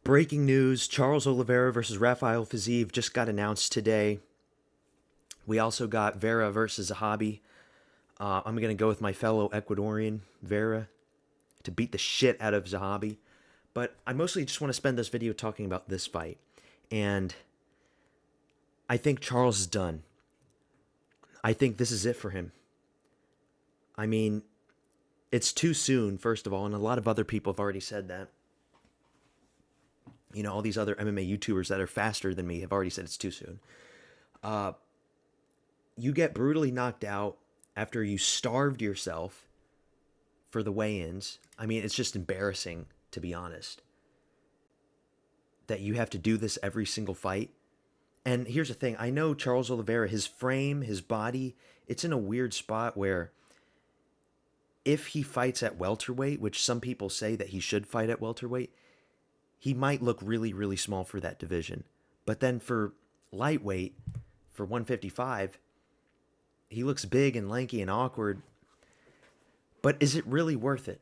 Breaking news, Charles Oliveira versus Rafael Fiziev just got announced today. We also got Vera versus Zahabi. I'm going to go with my fellow Ecuadorian, Vera, to beat the shit out of Zahabi. But I mostly just want to spend this video talking about this fight. And I think Charles is done. I think this is it for him. I mean, it's too soon, first of all, and a lot of other people have already said that. You know, all these other MMA YouTubers that are faster than me have already said it's too soon. You get brutally knocked out after you starved yourself for the weigh-ins. I mean, it's just embarrassing, to be honest, that you have to do this every single fight. And here's the thing. I know Charles Oliveira, his frame, his body, it's in a weird spot where if he fights at welterweight, which some people say that he should fight at welterweight, he might look really, really small for that division. But then for lightweight, for 155, he looks big and lanky and awkward. But is it really worth it?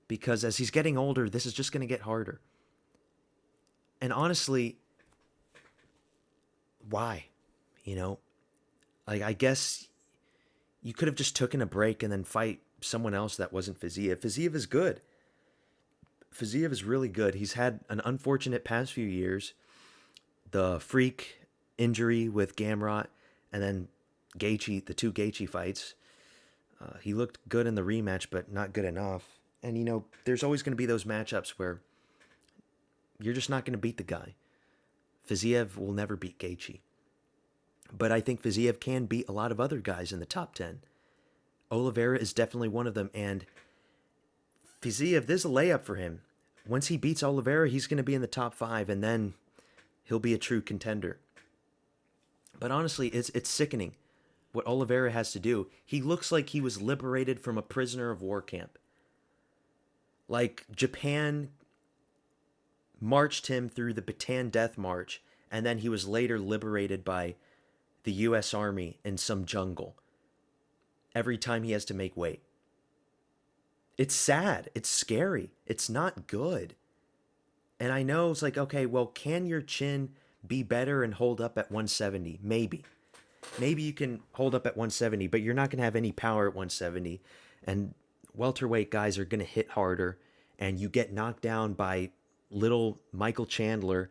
Because as he's getting older, this is just going to get harder. And honestly, why? You know, like, I guess you could have just taken a break and then fight someone else that wasn't Fiziev. Fiziev is good. Fiziev is really good. He's had an unfortunate past few years. The freak injury with Gamrot, and then Gaethje, the two Gaethje fights. He looked good in the rematch, but not good enough. And, you know, there's always going to be those matchups where you're just not going to beat the guy. Fiziev will never beat Gaethje. But I think Fiziev can beat a lot of other guys in the top 10. Oliveira is definitely one of them, and Fiziev, there's a layup for him. Once he beats Oliveira, he's going to be in the top 5, and then he'll be a true contender. But honestly, it's sickening what Oliveira has to do. He looks like he was liberated from a prisoner of war camp. Like Japan marched him through the Bataan Death March, and then he was later liberated by the U.S. Army in some jungle. Every time he has to make weight. It's sad. It's scary. It's not good. And I know it's like, okay, well, can your chin be better and hold up at 170? Maybe. Maybe you can hold up at 170, but you're not going to have any power at 170. And welterweight guys are going to hit harder. And you get knocked down by little Michael Chandler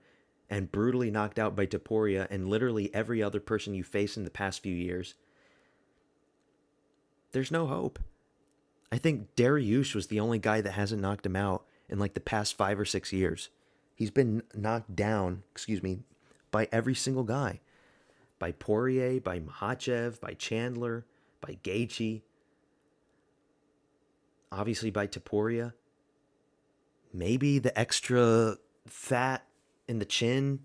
and brutally knocked out by Topuria and literally every other person you face in the past few years. There's no hope. I think Dariush was the only guy that hasn't knocked him out in like the past 5 or 6 years. He's been knocked down, by every single guy. By Poirier, by Makhachev, by Chandler, by Gaethje. Obviously by Topuria. Maybe the extra fat in the chin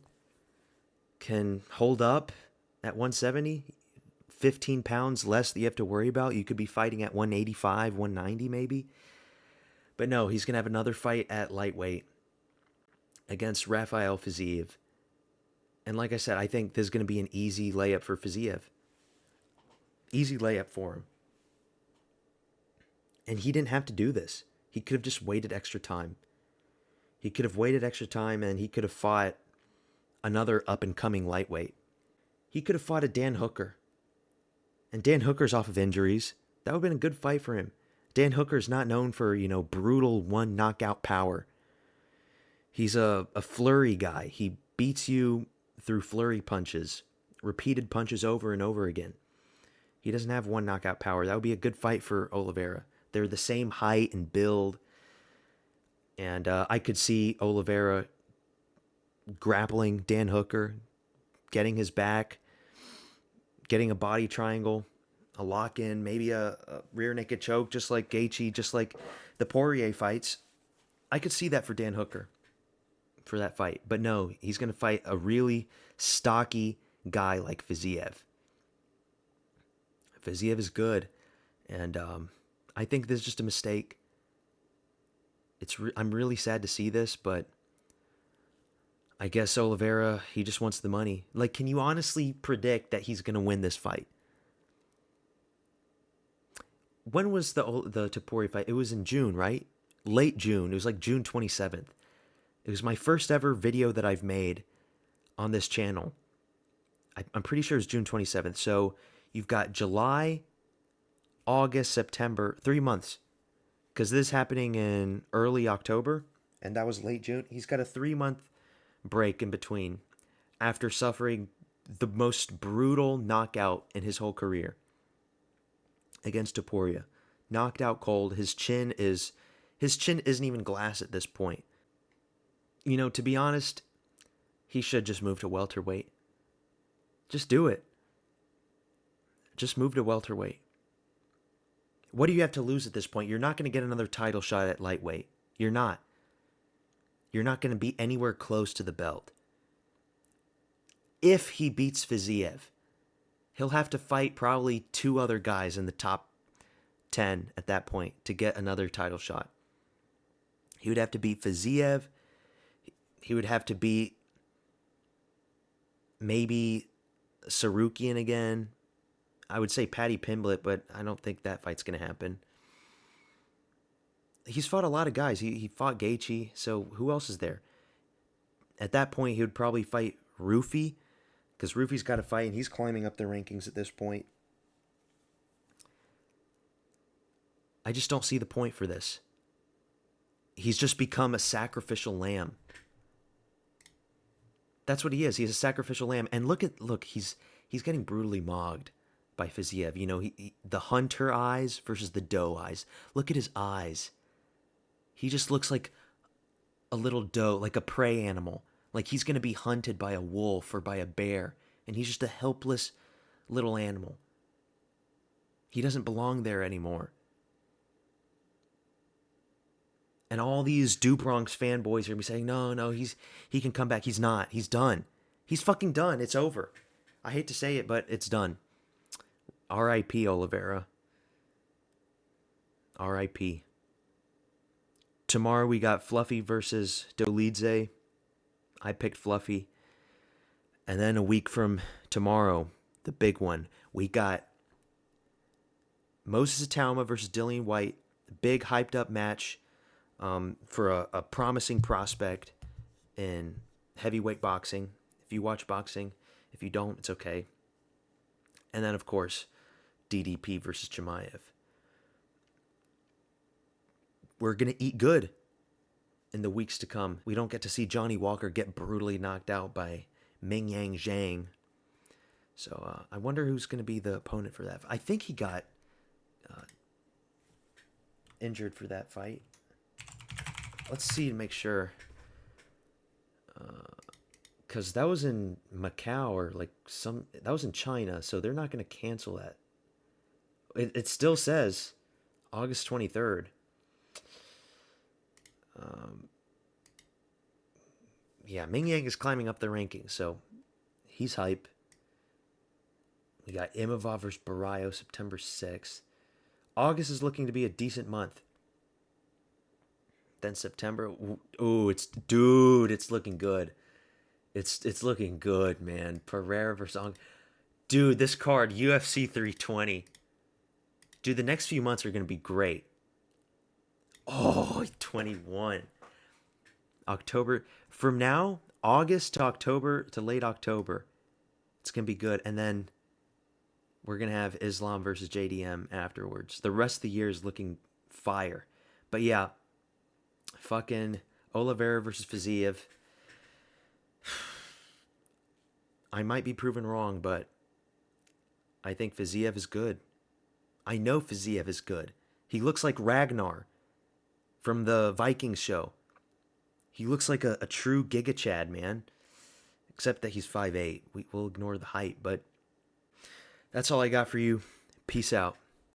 can hold up at 170. 15 pounds less that you have to worry about. You could be fighting at 185, 190 maybe. But no, he's going to have another fight at lightweight against Rafael Fiziev. And like I said, I think there's going to be an easy layup for Fiziev. Easy layup for him. And he didn't have to do this. He could have just waited extra time. He could have waited extra time and he could have fought another up-and-coming lightweight. He could have fought a Dan Hooker. And Dan Hooker's off of injuries. That would have been a good fight for him. Dan Hooker's not known for, brutal one knockout power. He's a flurry guy. He beats you through flurry punches, repeated punches over and over again. He doesn't have one knockout power. That would be a good fight for Oliveira. They're the same height and build. And I could see Oliveira grappling Dan Hooker, getting his back, getting a body triangle, a lock-in, maybe a rear naked choke, just like Gaethje, just like the Poirier fights. I could see that for Dan Hooker, for that fight. But no, he's going to fight a really stocky guy like Fiziev. Fiziev is good, and I think this is just a mistake. I'm really sad to see this, but I guess Oliveira, he just wants the money. Like, can you honestly predict that he's going to win this fight? When was the Topuria fight? It was in June, right? Late June. It was like June 27th. It was my first ever video that I've made on this channel. I'm pretty sure it's June 27th. So you've got July, August, September, 3 months. Because this is happening in early October, and that was late June. He's got a 3 month break in between after suffering the most brutal knockout in his whole career against Topuria. Knocked out cold. His chin isn't even glass at this point. You know, to be honest, he should just move to welterweight. Just do it. Just move to welterweight. What do you have to lose at this point? You're not going to get another title shot at lightweight. You're not. You're not going to be anywhere close to the belt. If he beats Fiziev, he'll have to fight probably 2 other guys in the top 10 at that point to get another title shot. He would have to beat Fiziev. He would have to beat maybe Sarukian again. I would say Paddy Pimblett, but I don't think that fight's going to happen. He's fought a lot of guys. He fought Gaethje, so who else is there? At that point, he would probably fight Rufy, because Rufy's got to fight, and he's climbing up the rankings at this point. I just don't see the point for this. He's just become a sacrificial lamb. That's what he is. He's a sacrificial lamb. And look, he's getting brutally mogged by Fiziev. You know, the hunter eyes versus the doe eyes. Look at his eyes. He just looks like a little doe, like a prey animal. Like he's going to be hunted by a wolf or by a bear. And he's just a helpless little animal. He doesn't belong there anymore. And all these Do Bronx fanboys are going to be saying, no, he can come back. He's not. He's done. He's fucking done. It's over. I hate to say it, but it's done. R.I.P. Oliveira. R.I.P. Tomorrow we got Fluffy versus Dolidze. I picked Fluffy. And then a week from tomorrow, the big one, we got Moses Atauma versus Dillian White. Big hyped up match for a promising prospect in heavyweight boxing. If you watch boxing, if you don't, it's okay. And then, of course, DDP versus Chimaev. We're going to eat good in the weeks to come. We don't get to see Johnny Walker get brutally knocked out by Ming Yang Zhang. So I wonder who's going to be the opponent for that. I think he got injured for that fight. Let's see to make sure. Because that was in Macau or that was in China, so they're not going to cancel that. It still says August 23rd. Yeah, Ming Yang is climbing up the rankings, so he's hype. We got Imavov versus Barrio September 6th. August is looking to be a decent month. Then September, it's looking good. It's looking good, man. Pereira versus dude, this card, UFC 320. Dude, the next few months are going to be great. Oh, 21. October. From now, August to October to late October, it's going to be good. And then we're going to have Islam versus JDM afterwards. The rest of the year is looking fire. But yeah, fucking Oliveira versus Fiziev. I might be proven wrong, but I think Fiziev is good. I know Fiziev is good. He looks like Ragnar from the Vikings show. He looks like a true Giga Chad, man. Except that he's 5'8". We'll ignore the height, but that's all I got for you. Peace out.